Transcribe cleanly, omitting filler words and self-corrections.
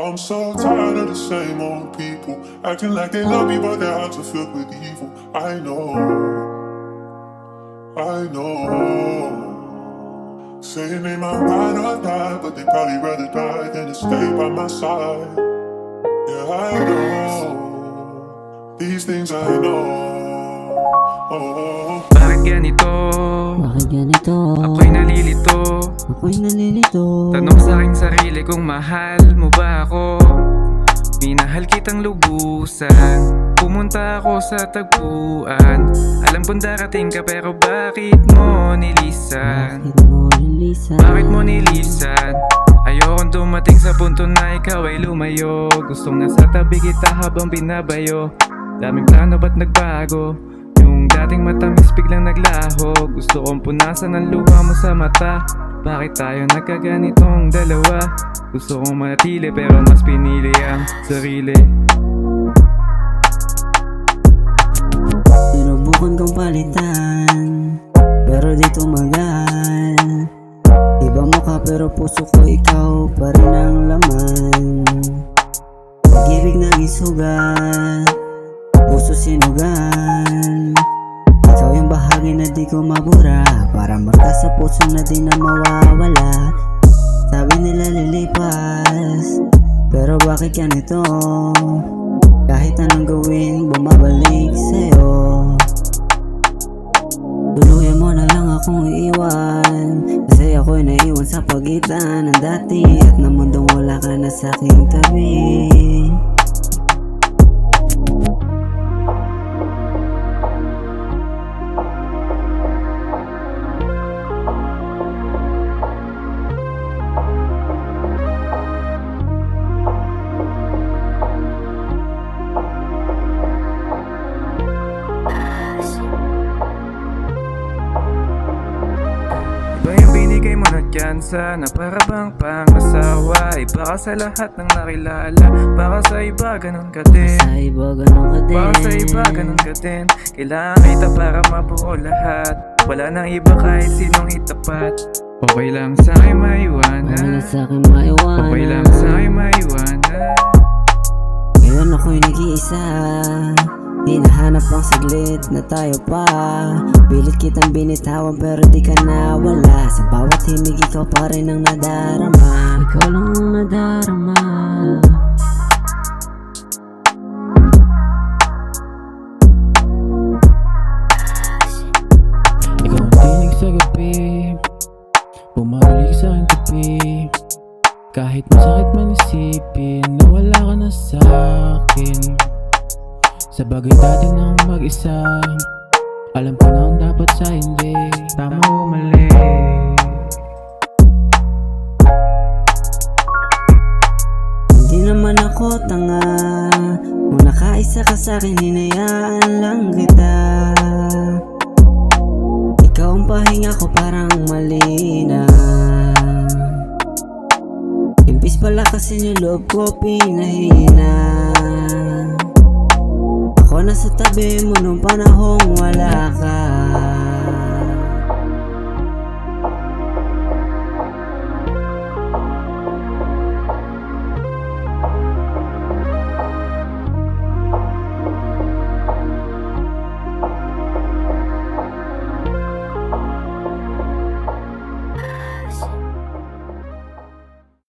I'm so tired of the same old people acting like they love me, but their hearts are filled with evil. I know. Saying they might ride or die, but they probably rather die than to stay by my side. Yeah, I know. These things I know. Bakit ganito? Bakit ganito? Ako'y nalilito. Ako'y nalilito. Tanong sa aking sarili kung mahal mo ba ako. Minahal kitang lubusan. Pumunta ako sa tagpuan. Alam kong darating ka pero bakit mo nilisan? Bakit mo nilisan? Ayokong dumating sa punto na ikaw ay lumayo. Gustong nasa tabi kita habang binabayo. Daming plano ba't nagbago? Yung dating matamis biglang naglaho. Gusto kong punasan ang luha mo sa mata. Bakit tayo nagkaganitong dalawa? Gusto kong manatili pero mas pinili ang sarili. Sinubukan kong palitan, pero di tumagal. Iba mukha pero puso ko ikaw pa rin ang laman. Pag-ibig naging sugat, puso sinugan. Ikaw yung bahagi na di ko mabura, para marka sa puso na di na mawawala. Sabi nila lilipas, pero bakit ganito? Kahit anong gawin, bumabalik sa'yo. Tuluyan mo na lang akong iiwan, kasi ako'y naiwan sa pagitan ng dati at na mundong wala ka na sa aking tabi. Iba yung binigay mo na tsansa na para bang pang-asawa. Iba ka sa lahat ng nakilala. Baka sa iba ganun ka din. Sa iba ganun ka din. Baka sa iba ganun ka din. Kailangan kita para mabuo lahat. Wala nang iba kahit sinong itapat. Okay lang sa'kin maiwanan. Wala sa'kin maiwanan. Okay lang sa'kin maiwanan. Ngayon ako'y nag-iisa, hinahanap ang saglit na tayo pa. Pilit kitang binitawan pero di ka nawala. Sa bawat himig ikaw pa rin ang nadarama. Ikaw lang ang nadarama. Ikaw ang tinig sa gabi, bumalik sa aking tabi. Kahit masakit man isipin na wala ka na sa'kin. Sa bagay dati nang mag-isa, alam ko na ang dapat sa hindi. Tama o mali? Hindi naman ako tanga, kung nakaisa ka sa'kin hinayaan lang kita. Ikaw ang pahinga ko parang mali na. Imbis pala kasi yung loob ko pinahina. Ako nasa tabi mo nung panahong wala ka.